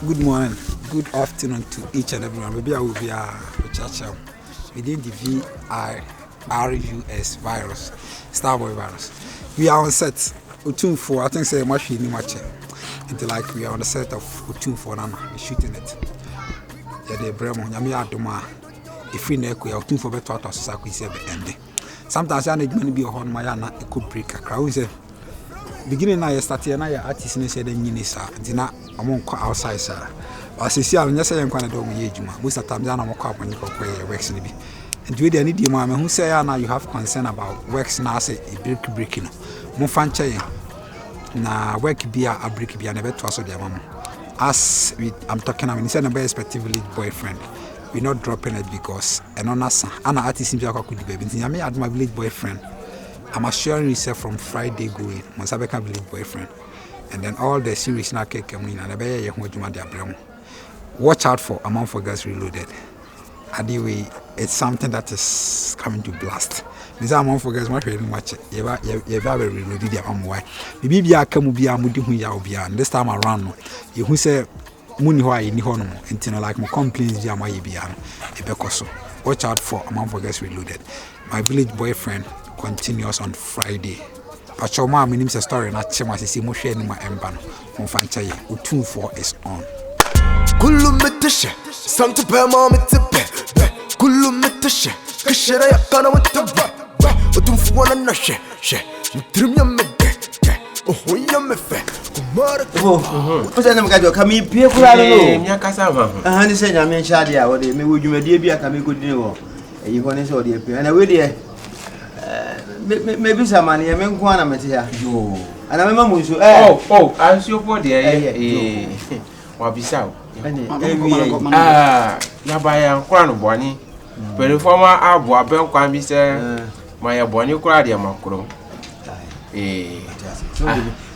Good morning, good afternoon to each and everyone. Maybe I will be a church within the VIRUS virus, Starboy virus. We are on set. Otumfour, I think say much much. Until like we are on the set of Otumfour Nana. We're shooting it. Yeah, the Bremo, Yami Adoma. If we neck we are Otumfour better to us, we say ending. Sometimes I need to be on my yana. It could break a crowd. Beginning now, started na your artist ni said nyini sa dina amon ko outside sa asisi a nya say yankwa na do mo yejuma most of times na mo ko abon ko works ni bi and we dey need the man who say now you have concern about works na say break no mo fan che na work bi a break bi na beto aso de amamo as I'm talking about say na be respectively boyfriend we not dropping it because enonasa ana artist bi akwa kudi baby nya me adma village boyfriend. I'm assuring yourself from Friday going, Monsabeka village boyfriend, and then all the series now came in and the watch out for Otumfour Girls Reloaded. Anyway, it's something that is coming to blast. These are Otumfour Girls much very much. You have reloaded your why. Maybe be a camubia mudi who ya obia, and this time around, you who say Muni Hawaii ni hono, until like my complaints via my biano, Ebecoso. Watch out for Otumfour Girls Reloaded. My village boyfriend continues on Friday. But your mom names a story not chema see mo share ni ma emba no. Mo fancha ye. Otumfour is on. Kulumetashe, Santa Pema metipe. Kulumetashe, kashera ya kana wetaba. Otumfour Nana she. Mtrimya mede. Oh ya mefe. Kumara. Oza na mkajo kami pie kula no. Miaka sama. Aha ni se nyame nchade a wode me wodwumadie bi aka me kodine wo. Eyi ho ne se wode pie. Na we de maybe somebody I mean go na mete ya yo ana mema munso ansio po de wa bisa o ya ba ya nkwa no boni performa abo aben kwa bi se ma ya boni kura de makro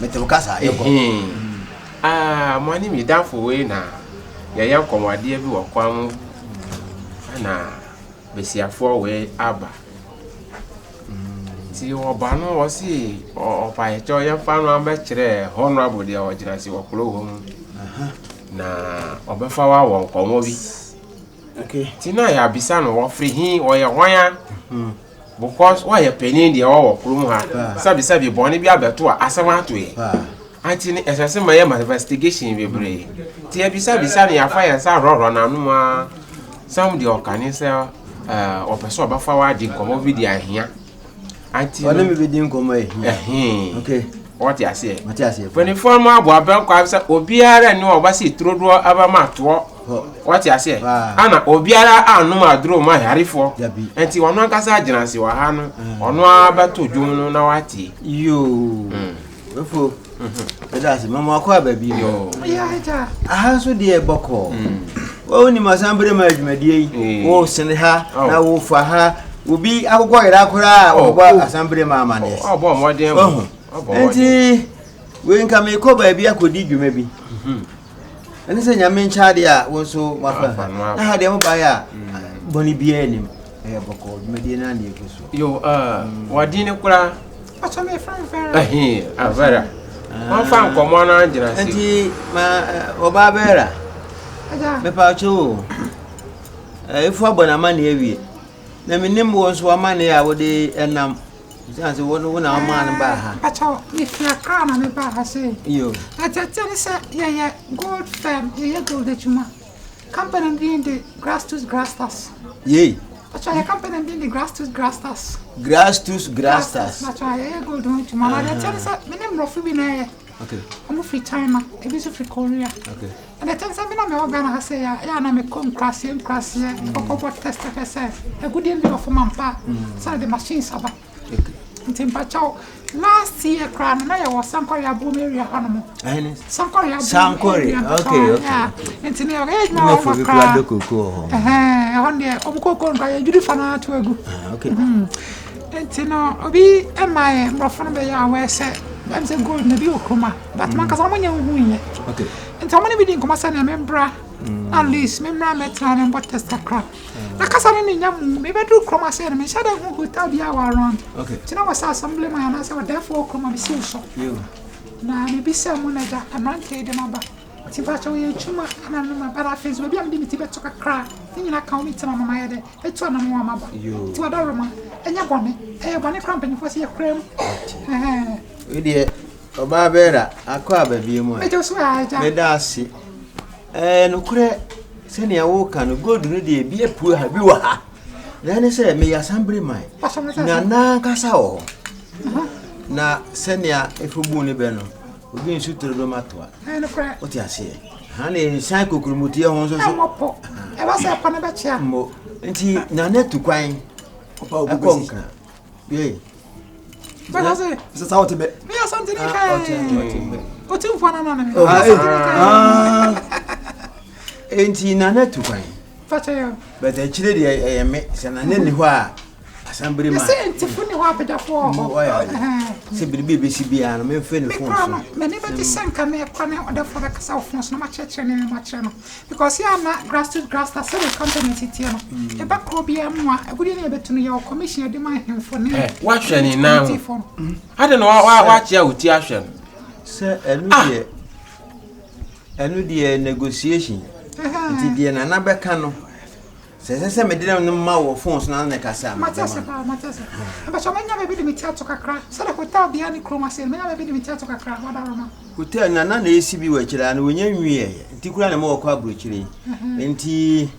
mete ukasa yego mani mi danfo we na ya komwade bi wo kwam na besiafo we aba ti oba no wo si opa echo ya fa no ambekire honorable de ojira si wokolo ho na obefa wa won komo bi okay ti na ya bisa no wo free hin o ye hwan because wa ye penin de wo wokolo mu ha sabi boni bi abeto a asema to ye anti ni esese ma ye investigation be bre ti ya bisa ne ya fa ya sa roro na no a some de organize opeso obefa wa di komo bi de ahia anti wale me bidin komo okay what you say Matias when the former abo aben kwa bisa obiara ni oba si trodo aba mato what you say ana obiara anu madro ma harifo anti wono ankasa agina si wa ha no ono abato dwom no na wati yo wefo edasi mama akwa baby yo ya aha so de boko wo ni masambre ma adwumadie yi wo sene ha na wo fa ha obi akokọ ira akora ogba assembly mama ne obo modern obo enti we nka me ko ba bi akodi dwuma bi ene se nyame nchaade a wo so mafa na ha de mo ba ya boni bi enim boko dwumadi na ne ekoso yo wadi ne kura acha me friend very avera one fan komo na njira si enti ma oba bera me pa cho ifu abona ma na ewie na minim wo so amane ya wode enam sanse wono na amane ba ha acha if ya kana me ba ha say yo atete say ya gold firm ya gold ejuma company being the grass ye acha ya company being the grass acha ya gold ejuma na atete say minim rofu bi na ya okay I'm free China ebi so free Korea okay and the things me na me oga na say ya na me come class here for test ka say a good end of mampa so the machines aba okay ntimpa chao last year crown na ya was sankori abu area hanomo sankori okay ntini ya na wa kwa dokoko honde omukoko nka ya judi fana to agu okay ntino obi emaye mrofo no be ya we say I'm saying gold na bi okoma but man kasa manya huye okay nti amane bi din koma sa na membra at least membra metra na mbot test crap na kasa ni nyam me be do kroma say na me shada hu hotel bi around okay tina was assembly man na say therefore kroma bi si so you na me bi say mo na ja amante de maba Tivacho ye chuma ana no bara face we am dimiti beto kakra ni na ka omi tena mama yede etu ana mo amaba ti wadaro ma enya bone bone kra mpanifo se ye kram we de oba bera akwa babie mu e to so aja me da ase no kure se ne wo ka no gold no de bi epu ha bi wa ha na ne se me assembly mai na kasa o na se ne efubu ne be no obi nsu toro do matwa no kure o ti ase ha ne san kokurumuti e ho so so mopo e ba se pa na be chia mo nti na netu kwan opa obukonka ye ba se se sa wote be me asante ni kai Otumfour Nana me enti na netu kwan facha yo but e chire de me se na ne ni ho a asambere ma se enti funi ho apeja fo se biribi be si bia no me fe ne phone so me ne be senka me kwane oda for the kasa of phone so na ma cheche ne ma chere no because ya na grass to grass ta se company titie no e ba ko bia mu a agudi ne betunu ya commission de ma hemfo ne wa hwe ni na ade no wa chia uti ahwe no se enu de negotiation nti de na beka no se me de no ma wo phones na na kasa matasa ba so manya be bi teato kakra se le hotel bia ni kroma se manya be bi teato kakra wada roma hotel na esi bi wa kira na wonya nwie nti kura na ma wo kwa bro kire nti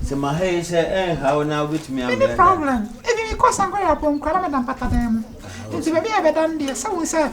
se ma he se how na witmi am any problem even because I'm going to pon kwara madam pata dem nti be bia be dan de se won se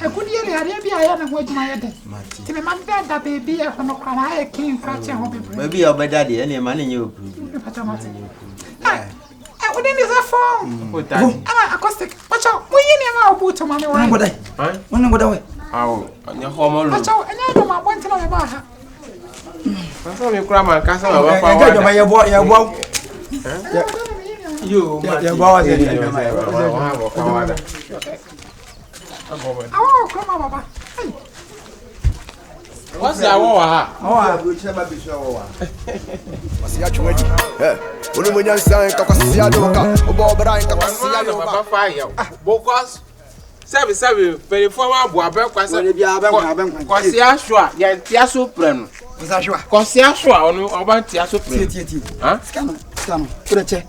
agudi ele area bia ya na ho adwuma ye de ti me man da baby e hono kwara e kin kwa che ho bebre baby ya obeda de ene ma na nye opru what is that phone? Acoustic. Watch out. We need my boot on my way. One go away. Awo, nya homo lu. Watch out. And I don't want to know about her. Pasa mi kura ma kasa wa fa wa. Ya bo You ya bo wa de. Oh, come on, Baba. What's that wa? bro kira ba bi so wa Wasi ya chweji unu mwenye nsa nka kwasi ya doka obo obra nka kwasi ya Baba doka fa ya. Because sabi perifo wa bo abe kwasa. Kwasi ashwa ya tia so pre no. Kwasi ashwa onu oba tia so pre. Ha? Skano. Kureche.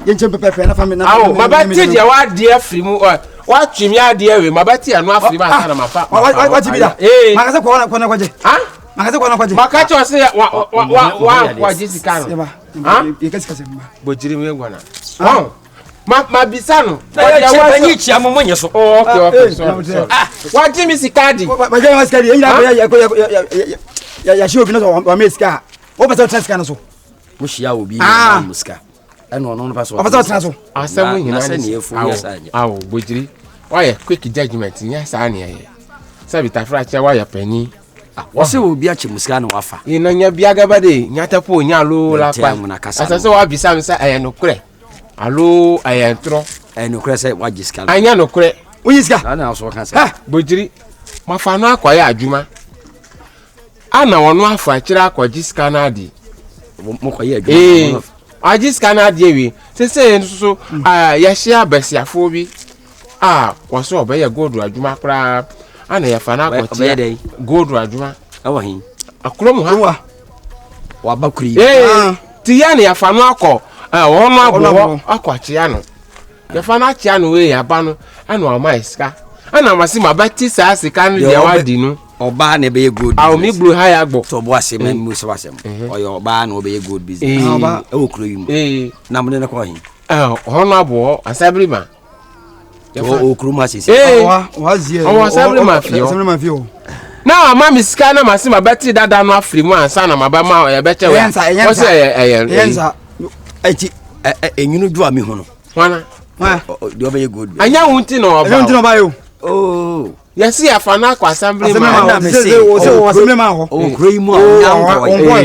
Yenche pepe na family na. Awo, baba ti dia wa dia free mu wa twimi ade we mabati anu afri ba sana mafa Wa tibida. Makase kwa kwaje. Ha? Makase kwa kwaje. Makacho se wa kwa jisika no. Ha? Yekasi mba. Bojiri me gwana. Wow. Ma bisano. Ya wa ni chia mo monye so. Okay, sorry. Wa jimi sikadi. Ba jemi maskadi ya shi obi no wa meska. O pesa transfer na so. Wo shia obi na muska. Eno no paso. O pesa transfer so. Asamu hina na ne efu ya sanya. Awo bojiri. Why quick judgment nya sa na ye. Sabi tafra cha wa ya pani. Wo se obi a che muska na wafa. Ina nya biaga bade nya tapo nya lo la pa. Asa se wa bisa me sa no kure. Alo ayentro. No kure se wa jiska. Anya no kure. Unyiska. Na so kan se. Bojiri. Mafa no akwa ya adwuma. Ana wono afa kira akwa jiska na adi. Mo kwa ya adwuma. Ajiska na adi ewi. Se so ya shia besiafo bi. Waso obeye gold adwuma kra. Ana ya fa na akwa tia. Gold adwuma. Awa hin. Akromu ha. Wa bakuri. Ti ya na ya fa no akọ. Wono abo akwa tia no. Ya fa na tia no we ya ba no. Ana o ma iska. Ana masi mabati sa sika no dia wadi no. Oba na be good. Awo mi blue ha ya gbo. To bo asem na mu se wasem. Oyo oba na obe good business. Oba e wo kuro yimu. Na mo ne ko hin. Hono abo asabri ma. O kuro ma sisi. Wa zie. O asabri ma fio. Asabri ma fio. Na ama mi sika na masi mabati dada no afri mu ansa na maba ma ya beche we. Yensa. Eti enyunu du ami ho no. Wana. Do obe good. Anya wunti no oba. Anya wunti no ba yo. Oh. Yesi afana kwa assembly ma. Na se o assembly ma ho. O kuro yimu a.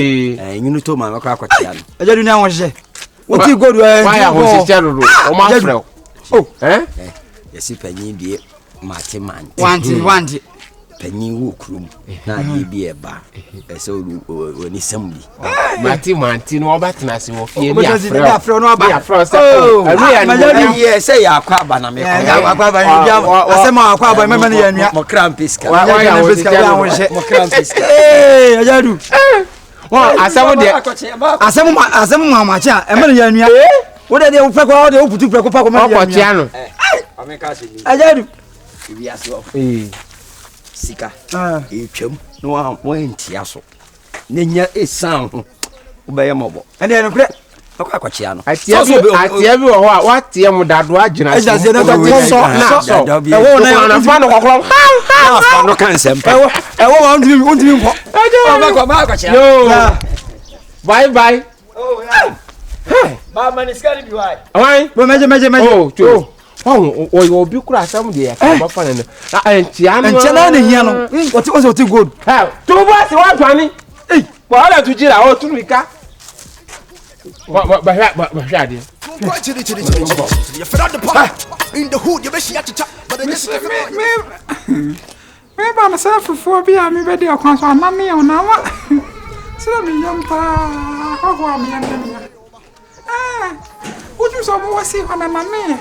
Enyunu to ma akwa tia no. Eja du ni awon hye. Woti good Why I was cheruru. O ma frɛ. Oh. Yesi panyin die mate man. Wanti. panyin wo krum na ade bi eba ese woni sam bi Mati no obatena se wo fie bi afro no aba afro se Majani ye say akwa aba na me akwa aba ni asema akwa aba me me ya nua mo krampiska mo krampiska ajadu asem mama cha e me ya nua wo de wo pekwa wo de wo putu pekwa pa ko me ya nua okotia no ajadu bi aso sika etwam no wa ntia so nenya esan ho wo be ye mobo ene ene kure akwakwachia no atia bi wo ho a watie mu dado agina so na fa no kokoro na fa no kan sempa wa undimi mpo akwakwachia bye oh yeah ba maniskari bi wai why meje oh to o obi kura asam de ya ka fa na entia na hia no what good to bo ase wa twani wa ala tujira o tunwika Bahadi. You fed out the pot in the hood, you wish you had to chop, but it's me ba myself for be am be dey okwan so amame o na wa so me yampa ho am yam would you so mo see ho na mame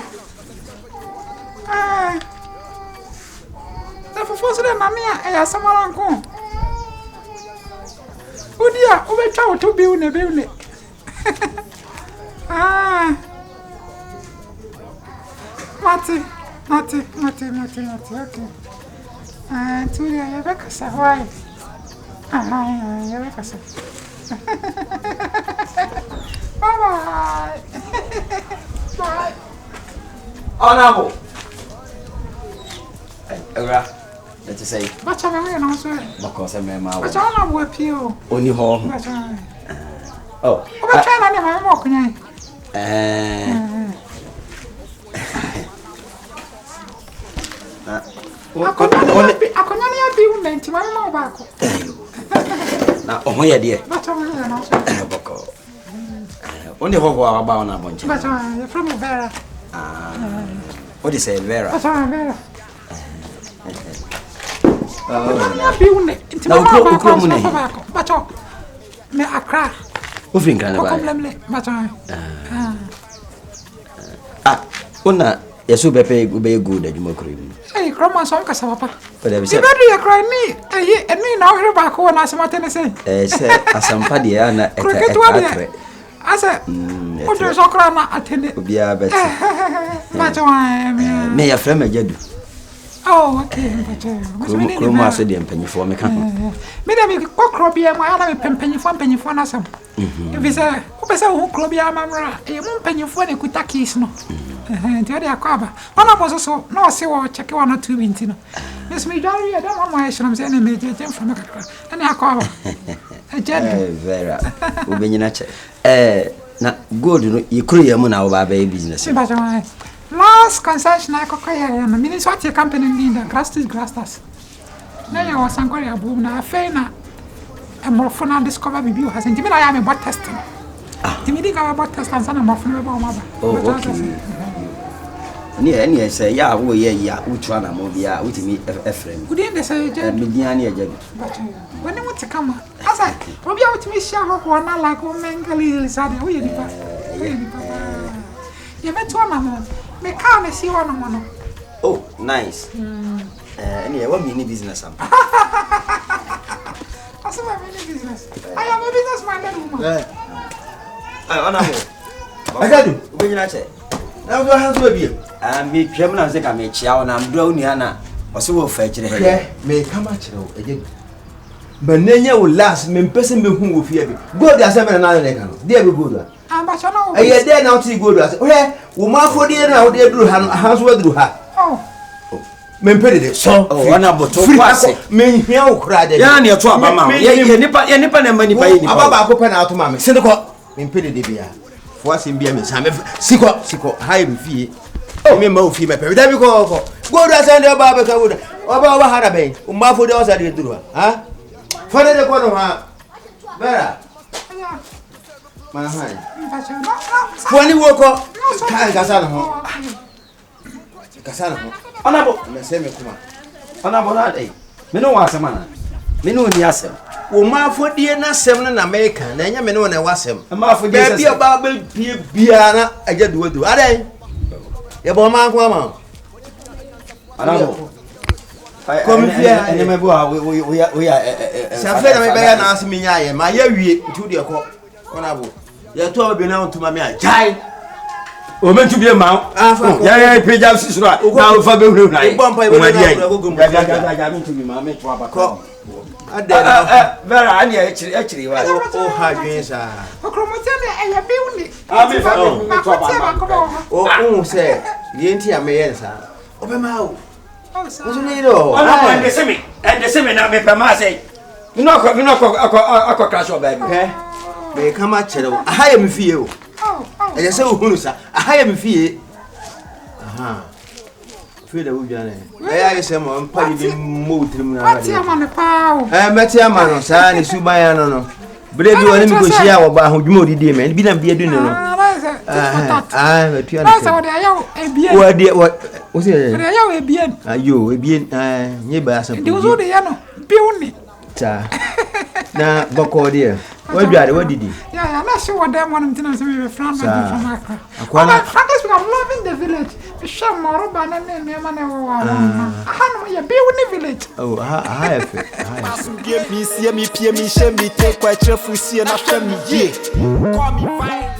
the for so na me e ya samara nko odia o be twa o to be une Mati, okay. Tulia, you make us a why? You make us a bye. Bye. Honorable. Let's say. But I'm not sure. Because I'm a But I'm not with you. Only home. Oh. I'm trying to have a walk. Akonya bi unenti mama ma obako. Na oho ye de. But I'm not sure. Boko. Only ho aba ona bonche. But you're from Vera. What is a Vera? But I'm Vera. Oh. Bi unenti mama obako. But me Accra. Ufin kana ba. Una yesu bepe be good adwuma krim. Hey, Croma so kasa papa. But be be cry me. Eni na ohre ba ko na asema tene say. Se asampa de ya na ekatre. Asa. O de so kra na atene. Obi a beti. Me ya frema jadu. Oh, okay. Croma so de mpanyifo me ka. Me da me kokro bia ma na me mpanyifo na asem. If say, o pese o kro bia ma mra, e mo mpanyifo na kuta keys no. Nti ade akaba. Ona boso so na o se wo check one or two binti no. Yes me jari e don ma ehram se na me je from kakra. Ana akaba. Vera. Obenyina che. Na gold no yekuru ye mu na wo ba ba business. Si ba jama. Last concession I kokoya na mini so tie company ndinda Grastas. Na ya wasankore abum na afa na emorfona discover bibi o hasen. Timi na ya me bot test. Timi di ka bot test ansa na morfona be ba o ma ba. Oh, okay. Ni say ya wo ye ya utua na mo bia utimi efrem. Udi ende say je. Media na ejabi. When you want to come, asa obi a utimi share ho na like o mengali sade wo ye nipa. Ye beto na mo. Me ka na si ho no mo no. Oh, nice. Any what be any business am. Asa ma be business. I am a businessman woman. Ona mo. Agadu, Obenyina che. na do hanzo bi. Me twam na se ka me chia ona mdra uni ana. Ose wo fa kire he. Me kama kire wo eje. Banenya wo last me mpese me hu wo fie bi. Gold asem na na ka no. Dia be gold. Ba cho no. Eye de na uti gold ase. He, wo ma fo de na wo de duru ha no, hanzo wa duru ha. Oh. Me mpede de so. Oh, ona boto kwase. Me hia wo kura de. Ya na eto abama. Ye nipa na mani pa ye nipa. Ababa ko pa na auto ma me. Sinde ko. Me mpede de bia. Fo ase mbia me sa me siko hai me fie. Me ma o fie me pe. Da bi ko. Gold ase de ba be ka woda. Oba hara be. O ma fo de o sa de duru ha. Fane de ko no ha. Bera. Mana hai. Ba cho no. Foni wo ko. Ka kasa no ho. Kasa no ho. Ona bo. Me se me kuma. Ona bo na dai. Me no was a man. Me no ni asem. Wo ma for die na sem na America na nya me no na wasem. Ma for die be ba be bia na aja duodu. Adai. Ye bo ma kwa ma. Alamo. Come here. Ene me bo we Safe na me be ya na asem nya ye ma ya wie tu de ko. Kona bo. Ye to be na ntuma me ajai. O mentu bi ma. Ya peja sisuro. Na o fa be huru na. Ibon pa ibo na go go. Ya mentu bi ma me to abaka. Adai. Vera ani actually wa. O ha dwen sa. Okromotia na eya biwni. Me fa me to abaka. O se ye nti ameyen sa. Obe ma o. Oh, so. Oso ni do. Ana ende semi na me pa ma say. Me no akọ crash oba bi. Me kama chere o. Aha ye me fie o. Eje se uhuru sa. Aha ye me fie. Aha. Fie da wudwa na. Ya ye se mo mpa bi mo utrim na. Mati amane pao. Meti amano sa ni suban ya no. Bre bi woni mi ko hia wo ba ho dwuma odidi me. Bi na bi adu ne no. Metua na. Sa wo de ayo ebien. Wo de wo se. De ayo ebien. Ayo ebien nye ba asa. De wo de ya no. Biwni. Ta. Na boko de. Wo dware wo didi. Yeah, na she wo dem one thing say we from Accra. Akwana. Frankly, I'm loving the village. We share more ba na ne ma na wo. Aha no ye Biwni village. Oh, aha efe. Give me see me pie me she me take kwa chefu see na hwe me ye. Call me fine.